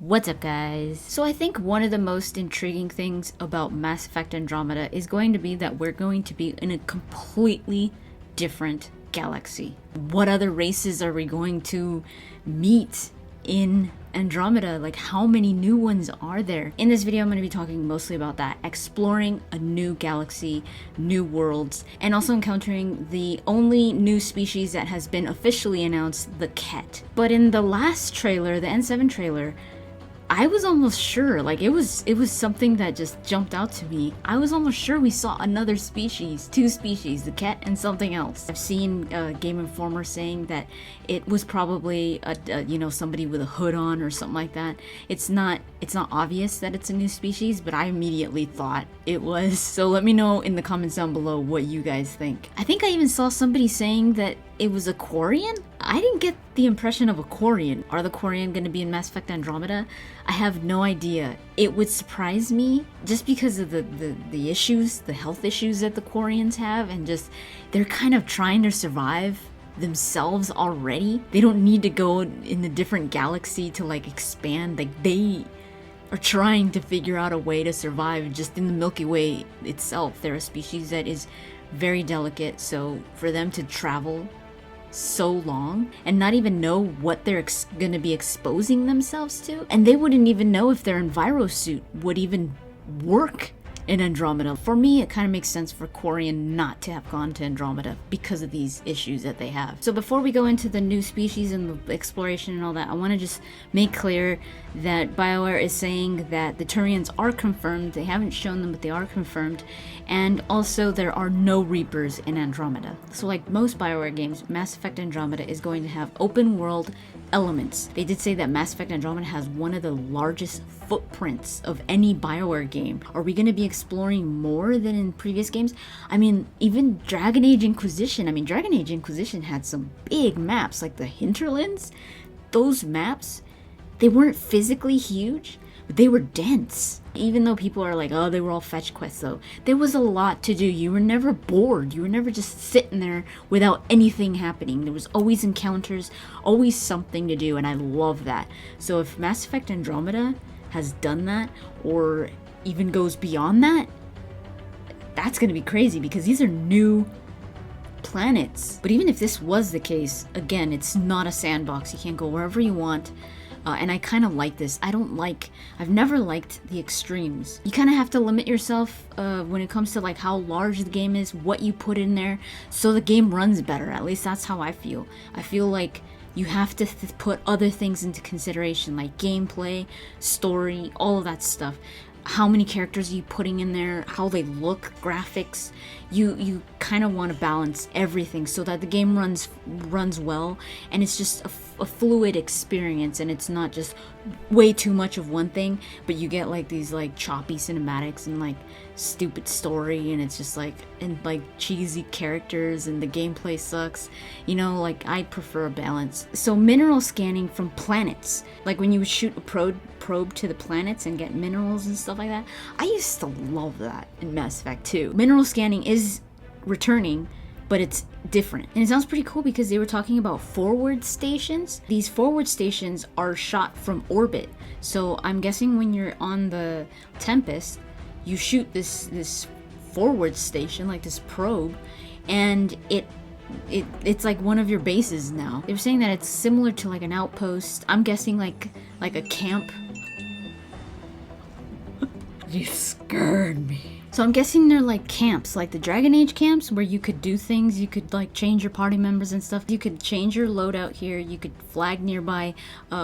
What's up, guys? So I think one of the most intriguing things about Mass Effect Andromeda is going to be that we're going to be in a completely different galaxy. What other races are we going to meet in Andromeda? Like, how many new ones are there? In this video, I'm going to be talking mostly about that, exploring a new galaxy, new worlds, and also encountering the only new species that has been officially announced, the KETT. But in the last trailer, the N7 trailer, I was almost sure, like it was something that just jumped out to me. I was almost sure we saw another species, two species, the KETT and something else. I've seen GameInformer saying that it was probably somebody with a hood on or something like that. It's not obvious that it's a new species, but I immediately thought it was. So let me know in the comments down below what you guys think. I think I even saw somebody saying that it was a Quarian? I didn't get the impression of a Quarian. Are the Quarian going to be in Mass Effect Andromeda? I have no idea. It would surprise me just because of the issues, the health issues that the Quarians have, and just they're kind of trying to survive themselves already. They don't need to go in a different galaxy to like expand. Like, they are trying to figure out a way to survive just in the Milky Way itself. They're a species that is very delicate, so for them to travel so long and not even know what they're gonna be exposing themselves to, and they wouldn't even know if their envirosuit would even work in Andromeda. For me, it kind of makes sense for Quarian not to have gone to Andromeda because of these issues that they have. So before we go into the new species and the exploration and all that, I want to just make clear that BioWare is saying that the Turians are confirmed. They haven't shown them, but they are confirmed. And also there are no Reapers in Andromeda. So like most BioWare games, Mass Effect Andromeda is going to have open world elements. They did say that Mass Effect Andromeda has one of the largest footprints of any BioWare game. Are we going to be exploring more than in previous games? I mean, even Dragon Age Inquisition. I mean, Dragon Age Inquisition had some big maps, like the Hinterlands. Those maps, they weren't physically huge, but they were dense. Even though people are like, oh, they were all fetch quests though, there was a lot to do. You were never bored. You were never just sitting there without anything happening. There was always encounters, always something to do, and I love that. So if Mass Effect Andromeda has done that, or even goes beyond that, that's gonna be crazy because these are new planets. But even if this was the case, again, it's not a sandbox. You can't go wherever you want. And I kind of like this. I've never liked the extremes. You kind of have to limit yourself when it comes to like how large the game is, what you put in there, so the game runs better. At least that's how I feel. I feel like you have to put other things into consideration, like gameplay, story, all of that stuff. How many characters are you putting in there, how they look, graphics. You kind of want to balance everything so that the game runs well, and it's just a fluid experience, and it's not just way too much of one thing, but you get like these like choppy cinematics and like stupid story, and it's just like, and like cheesy characters, and the gameplay sucks. You know, like, I prefer a balance. So mineral scanning from planets, like when you would shoot a probe to the planets and get minerals and stuff like that. I used to love that in Mass Effect 2. Mineral scanning is returning, but it's different. And it sounds pretty cool because they were talking about forward stations. These forward stations are shot from orbit. So I'm guessing when you're on the Tempest, you shoot this forward station, like this probe, and it's like one of your bases now. They were saying that it's similar to like an outpost. I'm guessing like a camp. You scared me. So I'm guessing they're like camps, like the Dragon Age camps, where you could do things. You could like change your party members and stuff. You could change your loadout here. You could flag nearby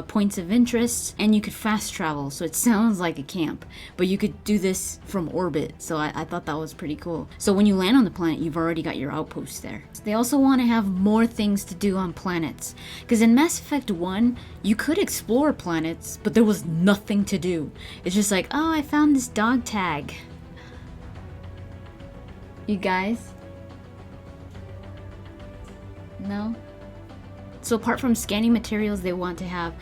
points of interest, and you could fast travel. So it sounds like a camp, but you could do this from orbit. So I thought that was pretty cool. So when you land on the planet, you've already got your outpost there. They also want to have more things to do on planets, because in Mass Effect 1, you could explore planets, but there was nothing to do. It's just like, oh, I found this dog tag. You guys? No? So apart from scanning materials, they want to have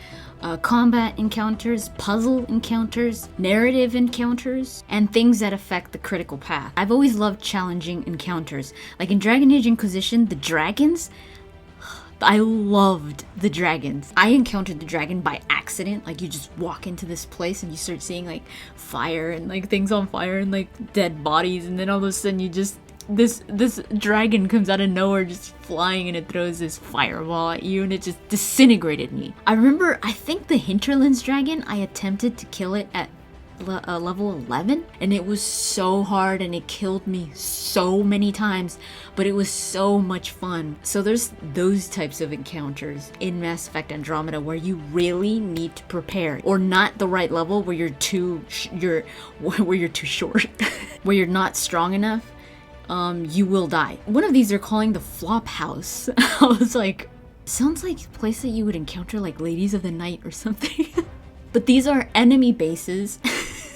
combat encounters, puzzle encounters, narrative encounters, and things that affect the critical path. I've always loved challenging encounters. Like in Dragon Age Inquisition, the dragons, I loved the dragons. I encountered the dragon by accident. Like, you just walk into this place and you start seeing like fire and like things on fire and like dead bodies, and then all of a sudden you just this dragon comes out of nowhere just flying, and it throws this fireball at you, and it just disintegrated me. I remember, I think the Hinterlands dragon, I attempted to kill it at level 11, and it was so hard and it killed me so many times, but it was so much fun. So there's those types of encounters in Mass Effect Andromeda where you really need to prepare, or not the right level where you're too where you're too short where you're not strong enough. You will die. One of these they're calling the Flop House. I was like, sounds like a place that you would encounter like Ladies of the Night or something. But these are enemy bases.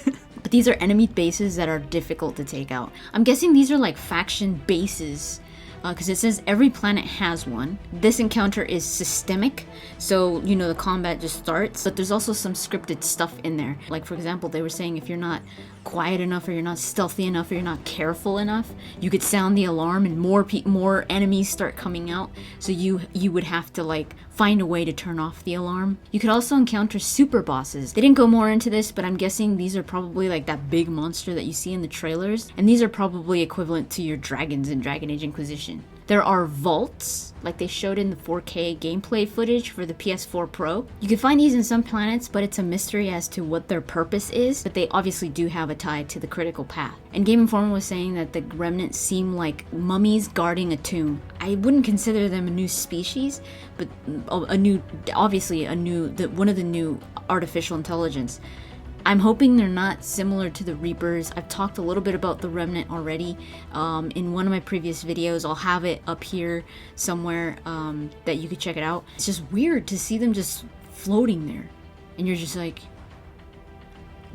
But these are enemy bases that are difficult to take out. I'm guessing these are like faction bases, because it says every planet has one. This encounter is systemic, so you know the combat just starts, but there's also some scripted stuff in there. Like, for example, they were saying if you're not quiet enough, or you're not stealthy enough, or you're not careful enough, you could sound the alarm and more enemies start coming out, so you would have to like find a way to turn off the alarm. You could also encounter super bosses. They didn't go more into this, but I'm guessing these are probably like that big monster that you see in the trailers, and these are probably equivalent to your dragons in Dragon Age Inquisition. There are vaults, like they showed in the 4K gameplay footage for the PS4 Pro. You can find these in some planets, but it's a mystery as to what their purpose is, but they obviously do have a tie to the critical path. And GameInformer was saying that the remnants seem like mummies guarding a tomb. I wouldn't consider them a new species, but one of the new artificial intelligence. I'm hoping they're not similar to the Reapers. I've talked a little bit about the Remnant already in one of my previous videos. I'll have it up here somewhere that you could check it out. It's just weird to see them just floating there, and you're just like,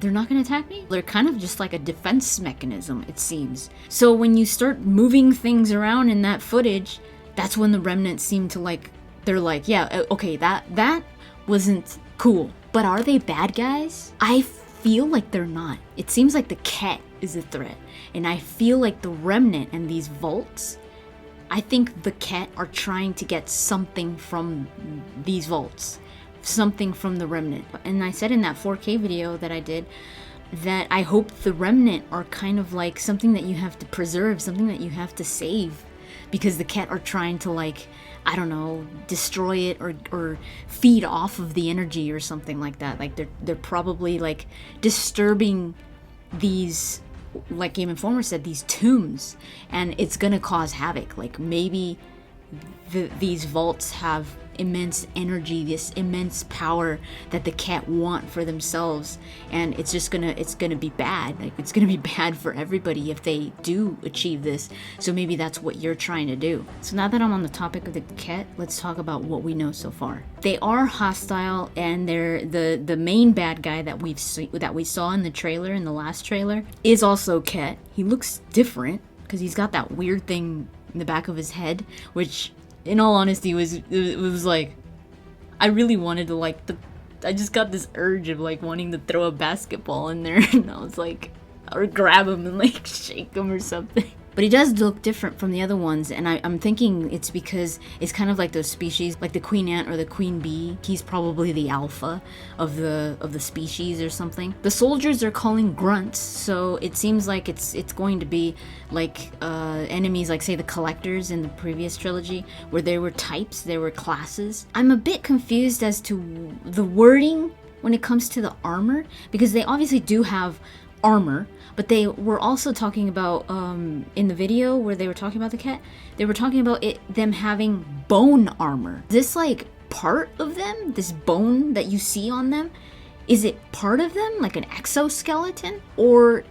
they're not gonna attack me? They're kind of just like a defense mechanism, it seems. So when you start moving things around in that footage, that's when the Remnants seem to like, they're like, yeah, okay, that wasn't cool. But are they bad guys? I feel like they're not. It seems like the KETT is a threat, and I feel like the Remnant and these vaults, I think the KETT are trying to get something from these vaults, something from the Remnant. And I said in that 4K video that I did that I hope the Remnant are kind of like something that you have to preserve, something that you have to save, because the KETT are trying to, like, I don't know, destroy it or feed off of the energy or something like that. Like they're probably like disturbing these, like GameInformer said, these tombs, and it's gonna cause havoc. Like maybe these vaults have immense energy, this immense power that the KETT want for themselves, and it's gonna be bad. Like it's gonna be bad for everybody if they do achieve this. So maybe that's what you're trying to do. So now that I'm on the topic of the KETT, let's talk about what we know so far. They are hostile, and they're the main bad guy that we saw in the trailer, in the last trailer, is also KETT. He looks different because he's got that weird thing in the back of his head, which in all honesty it was like, I really wanted to like I just got this urge of like wanting to throw a basketball in there, and I was like, or grab him and like shake him or something. But he does look different from the other ones, and I'm thinking it's because it's kind of like those species, like the queen ant or the queen bee. He's probably the alpha of the species or something. The soldiers are calling grunts, so it seems like it's going to be like enemies, like say the collectors in the previous trilogy, where there were types, there were classes. I'm a bit confused as to the wording when it comes to the armor, because they obviously do have armor, but they were also talking about in the video where they were talking about the KETT, they were talking about them having bone armor. This like part of them, this bone that you see on them, is it part of them, like an exoskeleton, or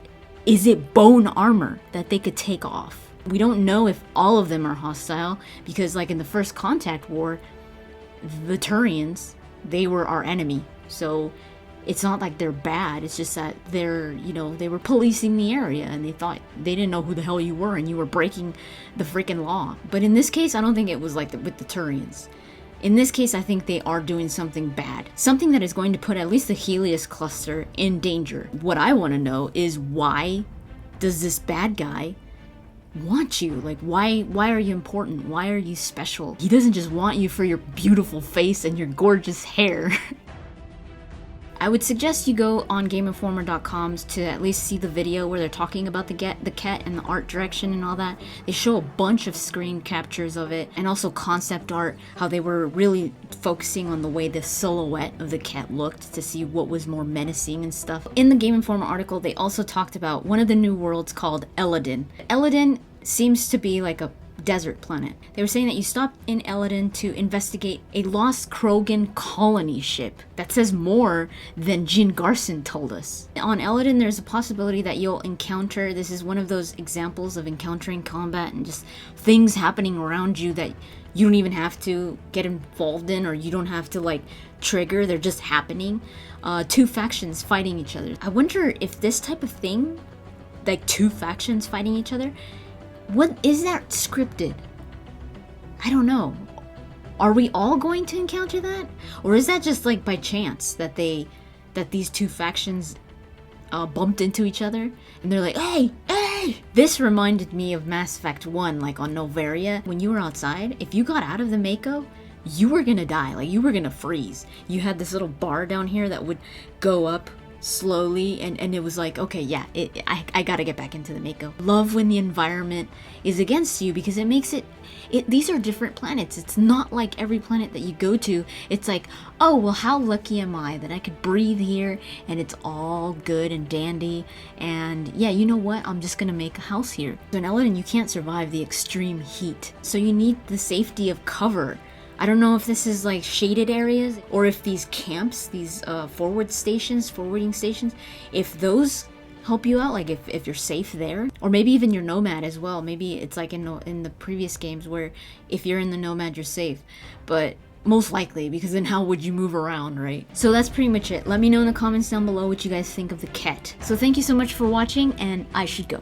is it bone armor that they could take off? We don't know if all of them are hostile, because like in the First Contact War, the Turians, they were our enemy, so it's not like they're bad. It's just that they're, you know, they were policing the area, and they didn't know who the hell you were, and you were breaking the freaking law. But in this case, I don't think it was like with the Turians. In this case, I think they are doing something bad, something that is going to put at least the Helios cluster in danger. What I want to know is, why does this bad guy want you? Like, why are you important? Why are you special? He doesn't just want you for your beautiful face and your gorgeous hair. I would suggest you go on GameInformer.com to at least see the video where they're talking about the KETT and the art direction and all that. They show a bunch of screen captures of it and also concept art, how they were really focusing on the way the silhouette of the KETT looked to see what was more menacing and stuff. In the Game Informer article, they also talked about one of the new worlds called Eladin. Eladin seems to be like a desert planet. They were saying that you stop in Eladin to investigate a lost Krogan colony ship. That says more than Jin Garson told us. On Eladin, there's a possibility that you'll encounter, this is one of those examples of encountering combat and just things happening around you that you don't even have to get involved in, or you don't have to like trigger, they're just happening. Two factions fighting each other. I wonder if this type of thing, like two factions fighting each other, what is that scripted? I don't know. Are we all going to encounter that? Or is that just like by chance that these two factions bumped into each other and they're like, hey! This reminded me of Mass Effect 1, like on Novaria. When you were outside, if you got out of the Mako, you were gonna die, like you were gonna freeze. You had this little bar down here that would go up slowly, and it was like, okay, yeah, I gotta get back into the Mako. Love when the environment is against you, because it makes it these are different planets. It's not like every planet that you go to, it's like, oh, well, how lucky am I that I could breathe here and it's all good and dandy, and yeah, you know what, I'm just gonna make a house here. So in Eladin, you can't survive the extreme heat, so you need the safety of cover. I don't know if this is like shaded areas, or if these camps, these forwarding stations, if those help you out, like if you're safe there, or maybe even your Nomad as well. Maybe it's like in the previous games where if you're in the Nomad, you're safe, but most likely, because then how would you move around, right? So that's pretty much it. Let me know in the comments down below what you guys think of the KETT. So thank you so much for watching, and I should go.